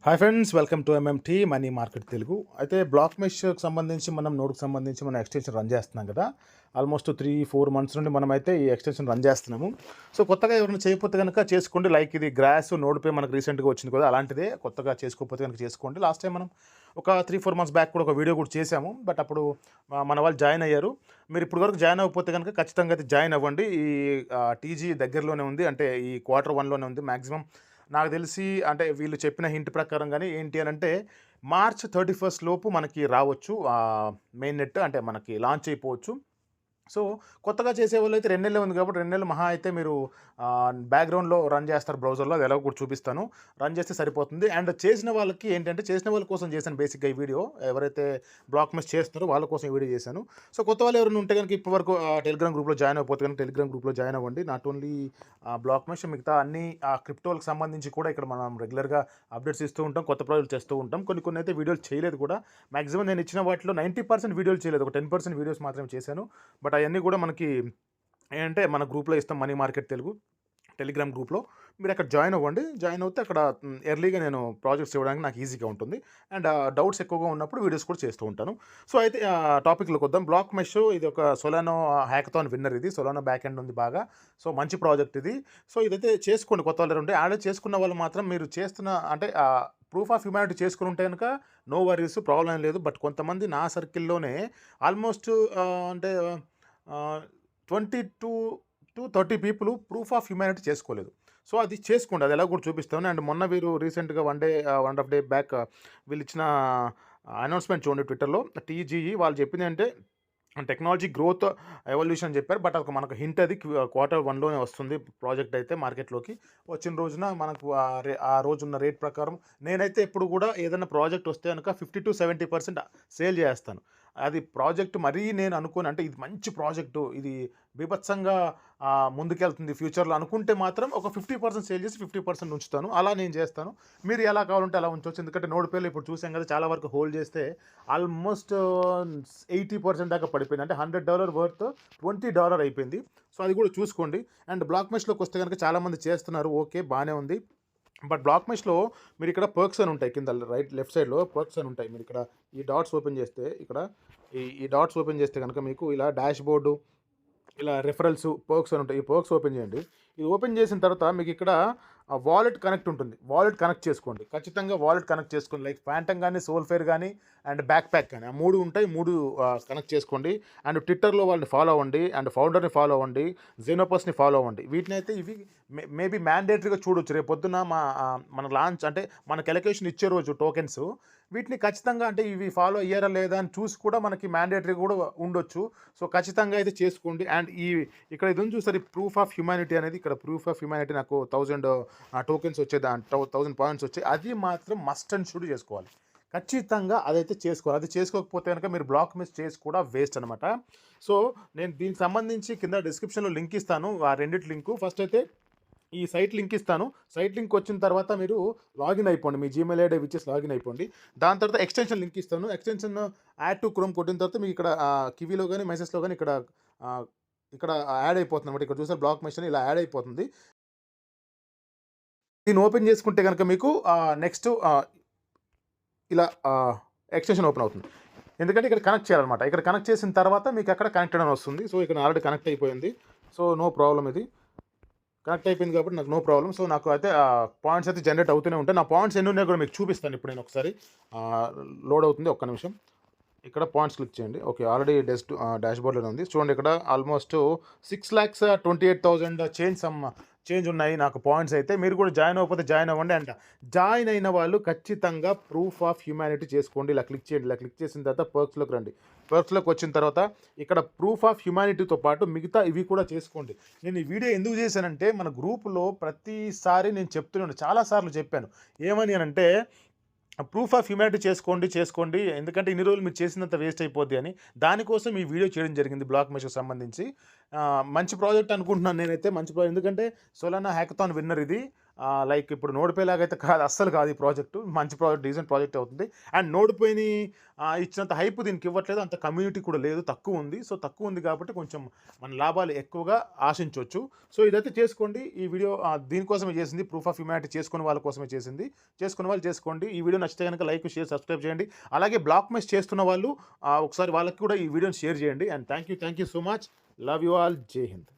Hi friends, welcome to MMT money market Telugu. అయితే black మెష్కి సంబంధించి మనం నోడ్కి సంబంధించి మనం ఎక్స్టెన్షన్ రన్ చేస్తున్నాం కదా. ఆల్మోస్ట్ 3-4 మంత్స్ నుండి మనమైతే ఈ ఎక్స్టెన్షన్ రన్ చేస్తున్నాము. సో కొత్తగా ఎవరైనా చేయకపోతే కనుక చేసుకోండి. లైక్ ఇది గ్రాస్ నోడ్పై మనకు రీసెంట్గా వచ్చింది కదా, అలాంటిదే. కొత్తగా చేసుకోకపోతే కనుక చేసుకోండి. లాస్ట్ టైం మనం ఒక 3-4 మంత్స్ బ్యాక్ కూడా ఒక వీడియో కూడా చేశాము. బట్ అప్పుడు మన వాళ్ళు జాయిన్ అయ్యారు. మీరు ఇప్పుడు వరకు జాయిన్ అవ్వకపోతే కనుక ఖచ్చితంగా అయితే జాయిన్ అవ్వండి. ఈ టీజీ దగ్గరలోనే ఉంది, అంటే ఈ Q1లోనే ఉంది మ్యాక్సిమం. నాకు తెలిసి అంటే వీళ్ళు చెప్పిన హింట్ ప్రకారం కానీ ఏంటి అని అంటే మార్చ్ 31 లోపు మనకి రావచ్చు. మెయిన్ నెట్ అంటే మనకి లాంచ్ అయిపోవచ్చు. సో కొత్తగా చేసేవాళ్ళు అయితే 2 నెలలే ఉంది కాబట్టి 2 నెలలు మహా అయితే మీరు బ్యాక్గ్రౌండ్లో రన్ చేస్తారు బ్రౌజర్లో. అది ఎలా కూడా చూపిస్తాను. రన్ చేస్తే సరిపోతుంది. అండ్ చేసిన వాళ్ళకి ఏంటంటే చేసిన వాళ్ళ కోసం చేశాను బేసిక్గా ఈ వీడియో. ఎవరైతే బ్లాక్ మెస్ చేస్తున్నారో వాళ్ళ కోసం ఈ వీడియో చేశాను. సో కొత్త వాళ్ళు ఎవరైనా ఉంటే కనుక ఇప్పటివరకు టెలిగ్రామ్ గ్రూప్లో జాయిన్ అయిపోతే కనుక టెలిగ్రామ్ గ్రూప్లో జాయిన్ అవ్వండి. నాట్ ఓన్లీ బ్లాక్ మెస్, మిగతా అన్ని క్రిప్టోలకు సంబంధించి కూడా ఇక్కడ మనం రెగ్యులర్గా అప్డేట్స్ ఇస్తూ ఉంటాం, కొత్త ప్రాజెక్టులు చేస్తూ ఉంటాం. కొన్ని అయితే వీడియోలు చేయలేదు కూడా. మాక్సిమం నేను ఇచ్చిన వాటిలో 90% వీడియోలు చేయలేదు, ఒక 10% వీడియోస్ మాత్రమే చేశాను. బట్ అవన్నీ కూడా మనకి ఏంటంటే మన గ్రూప్లో ఇస్తాం, మనీ మార్కెట్ తెలుగు టెలిగ్రామ్ గ్రూప్లో. మీరు అక్కడ జాయిన్ అవ్వండి. జాయిన్ అవుతే అక్కడ ఎర్లీగా నేను ప్రాజెక్ట్స్ ఇవ్వడానికి నాకు ఈజీగా ఉంటుంది. అండ్ డౌట్స్ ఎక్కువగా ఉన్నప్పుడు వీడియోస్ కూడా చేస్తూ ఉంటాను. సో అయితే టాపిక్లోకి వద్దాం. బ్లాక్ మెష్ ఇది ఒక సొలానో హ్యాకథాన్ విన్నర్. ఇది సొలానో బ్యాక్ ఎండ్ ఉంది బాగా. సో మంచి ప్రాజెక్ట్ ఇది. సో ఇదైతే చేసుకోండి. కొత్త వాళ్ళు ఉంటే యాడ్ చేసుకున్న వాళ్ళు మాత్రం మీరు చేస్తున్న అంటే ప్రూఫ్ ఆఫ్ హ్యుమానిటీ చేసుకుని ఉంటే కనుక నో వరీస్, ప్రాబ్లం లేదు. బట్ కొంతమంది నా సర్కిల్లోనే ఆల్మోస్ట్ అంటే 22-30 పీపుల్ ప్రూఫ్ ఆఫ్ హ్యుమానిటీ చేసుకోలేదు. సో అది చేసుకోండి. అది ఎలా కూడా చూపిస్తాను. అండ్ మొన్న వీరు రీసెంట్గా 1.5 డే బ్యాక్ వీళ్ళు ఇచ్చిన అనౌన్స్మెంట్ చూడండి ట్విట్టర్లో. టీజీఈ వాళ్ళు చెప్పింది అంటే టెక్నాలజీ గ్రోత్ ఎవల్యూషన్ అని చెప్పారు. బట్ అది మనకు హింట్, అది Q1లోనే వస్తుంది ప్రాజెక్ట్ అయితే మార్కెట్లోకి. వచ్చిన రోజున మనకు ఆ రోజున్న రేట్ ప్రకారం నేనైతే ఎప్పుడు కూడా ఏదైనా ప్రాజెక్ట్ వస్తే కనుక 50-70% సేల్ చేస్తాను. అది ప్రాజెక్ట్ మరీ నేను అనుకోని అంటే ఇది మంచి ప్రాజెక్టు, ఇది బీభత్సంగా ముందుకెళ్తుంది ఫ్యూచర్లో అనుకుంటే మాత్రం ఒక 50% సేల్ చేసి 50% ఉంచుతాను. అలా నేను చేస్తాను. మీరు ఎలా కావాలంటే అలా ఉంచవచ్చు. ఎందుకంటే నోడ్ పేర్లు ఇప్పుడు చూసాం కదా, చాలా వరకు హోల్డ్ చేస్తే ఆల్మోస్ట్ 80% దాకా పడిపోయింది. అంటే $100 వర్త్ $20 అయిపోయింది. సో అది కూడా చూసుకోండి. అండ్ బ్లాక్ మెష్లోకి వస్తే కనుక చాలామంది చేస్తున్నారు, ఓకే బాగానే ఉంది. బట్ బ్లాక్ మెష్లో మీరు ఇక్కడ పర్క్స్ అని ఉంటాయి, కింద లెఫ్ట్ సైడ్లో పర్క్స్ అని ఉంటాయి. మీరు ఇక్కడ ఈ డాట్స్ ఓపెన్ చేస్తే ఇక్కడ ఈ డాట్స్ ఓపెన్ చేస్తే కనుక మీకు ఇలా డాష్ బోర్డు, ఇలా రెఫరల్స్, పర్క్స్ అని ఉంటాయి. ఈ పర్క్స్ ఓపెన్ చేయండి. ఇది ఓపెన్ చేసిన తర్వాత మీకు ఇక్కడ వాలెట్ కనెక్ట్ ఉంటుంది. వాలెట్ కనెక్ట్ చేసుకోండి. ఖచ్చితంగా వాలెట్ కనెక్ట్ చేసుకోండి. లైక్ ఫ్యాంటమ్ కానీ, సోల్ఫేర్ కానీ అండ్ బ్యాక్ ప్యాక్ కానీ, ఆ 3 ఉంటాయి. 3 కనెక్ట్ చేసుకోండి. అండ్ ట్విట్టర్లో వాళ్ళని ఫాలో అవ్వండి. అండ్ ఫౌండర్ని ఫాలో అవ్వండి. జెనోపస్ని ఫాలో అవ్వండి. వీటిని అయితే ఇవి మేబీ మ్యాండేటరీగా చూడొచ్చు. రేపు పొద్దున్న మన లాంచ్ అంటే మనకు ఎలకేషన్ ఇచ్చే రోజు టోకెన్స్ వీటిని ఖచ్చితంగా అంటే ఇవి ఫాలో అయ్యారా లేదా అని చూసి కూడా మనకి మ్యాండేటరీ కూడా ఉండొచ్చు. సో ఖచ్చితంగా అయితే చేసుకోండి. అండ్ ఇక్కడ ఇది చూసారు, ప్రూఫ్ ఆఫ్ హ్యుమానిటీ అనేది. ఇక్కడ ప్రూఫ్ ఆఫ్ హ్యుమానిటీ నాకు 1000 టోకెన్స్ వచ్చేది, 1000 పాయింట్స్ వచ్చాయి. అది మాత్రం మస్ట్ అండ్ షుడ్ చేసుకోవాలి. ఖచ్చితంగా అదైతే చేసుకోవాలి. అది చేసుకోకపోతే కనుక మీరు బ్లాక్ మిస్ చేసి కూడా వేస్ట్ అనమాట. సో నేను దీనికి సంబంధించి కింద డిస్క్రిప్షన్లో లింక్ ఇస్తాను, ఆ రెండింటి లింకు. ఫస్ట్ అయితే ఈ సైట్ లింక్ ఇస్తాను. సైట్ లింక్ వచ్చిన తర్వాత మీరు లాగిన్ అయిపోండి. మీ జీమెయిల్ ఐడి విచ్చేసి లాగిన్ అయిపోండి. దాని తర్వాత ఎక్స్టెన్షన్ లింక్ ఇస్తాను. ఎక్స్టెన్షన్ యాడ్ టు క్రోమ్ కొట్టిన తర్వాత మీకు ఇక్కడ కివీలో కానీ మెసేజ్లో కానీ ఇక్కడ యాడ్ అయిపోతుంది అనమాట. ఇక్కడ చూసారు బ్లాక్ మెషిన్ ఇలా యాడ్ అయిపోతుంది. దీన్ని ఓపెన్ చేసుకుంటే కనుక మీకు నెక్స్ట్ ఇలా ఎక్స్టెన్షన్ ఓపెన్ అవుతుంది. ఎందుకంటే ఇక్కడ కనెక్ట్ చేయాలన్నమాట. ఇక్కడ కనెక్ట్ చేసిన తర్వాత మీకు అక్కడ కనెక్టెడ్ అని వస్తుంది. సో ఇక్కడ ఆల్రెడీ కనెక్ట్ అయిపోయింది. సో నో ప్రాబ్లం, ఇది కనెక్ట్ అయిపోయింది కాబట్టి నాకు నో ప్రాబ్లం. సో నాకు అయితే పాయింట్స్ అయితే జనరేట్ అవుతూనే ఉంటాయి. నా పాయింట్స్ ఎన్ని ఉన్నాయో కూడా మీకు చూపిస్తాను ఇప్పుడు. నేను ఒకసారి లోడ్ అవుతుంది, ఒక్క నిమిషం. ఇక్కడ పాయింట్స్ క్లిక్ చేయండి. ఓకే, ఆల్రెడీ డాష్ బోర్డ్లోనే ఉంది. చూడండి ఇక్కడ ఆల్మోస్ట్ 6,28,000 చేంజ్ ఉన్నాయి నాకు పాయింట్స్ అయితే. మీరు కూడా జాయిన్ అవ్వకపోతే జాయిన్ అవ్వండి. అండ్ జాయిన్ అయిన వాళ్ళు ఖచ్చితంగా ప్రూఫ్ ఆఫ్ హ్యుమానిటీ చేసుకోండి. ఇలా క్లిక్ చేయండి. ఇలా క్లిక్ చేసిన తర్వాత పర్క్స్లోకి రండి. పర్క్స్లోకి వచ్చిన తర్వాత ఇక్కడ ప్రూఫ్ ఆఫ్ హ్యుమానిటీతో పాటు మిగతా ఇవి కూడా చేసుకోండి. నేను ఈ వీడియో ఎందుకు చేశానంటే మన గ్రూపులో ప్రతిసారి నేను చెప్తున్నాను, చాలాసార్లు చెప్పాను. ఏమని అంటే ప్రూఫ్ ఆఫ్ హ్యుమానిటీ చేసుకోండి. ఎందుకంటే ఇన్ని రోజులు మీరు చేసినంత వేస్ట్ అయిపోద్ది అని. దానికోసం ఈ వీడియో చేయడం జరిగింది బ్లాక్ మెష్కి సంబంధించి. మంచి ప్రాజెక్ట్ అనుకుంటున్నాను నేనైతే, మంచి ప్రాజెక్ట్. ఎందుకంటే సొలానా హ్యాకథాన్ విన్నర్ ఇది. లైక్ ఇప్పుడు నోడిపే లాగైతే కాదు, అస్సలు కాదు ఈ ప్రాజెక్టు. మంచి ప్రాజెక్ట్, డీసెంట్ ప్రాజెక్ట్ అవుతుంది. అండ్ నోడిపేని ఇచ్చినంత హైప్ దీనికి ఇవ్వట్లేదు. అంత కమ్యూనిటీ కూడా లేదు, తక్కువ ఉంది. సో తక్కువ ఉంది కాబట్టి కొంచెం మన లాభాలు ఎక్కువగా ఆశించొచ్చు. సో ఇదైతే చేసుకోండి. ఈ వీడియో దీనికోసమే చేసింది, ప్రూఫ్ ఆఫ్ హ్యుమానిటీ చేసుకునే వాళ్ళ కోసమే చేసింది. చేసుకున్న వాళ్ళు చేసుకోండి. ఈ వీడియో నచ్చితే కనుక లైక్, షేర్, సబ్స్క్రైబ్ చేయండి. అలాగే బ్లాక్ మెయిల్స్ చేస్తున్న వాళ్ళు ఒకసారి వాళ్ళకి కూడా ఈ వీడియోని షేర్ చేయండి. And thank you so much. Love you all. జై హింద్.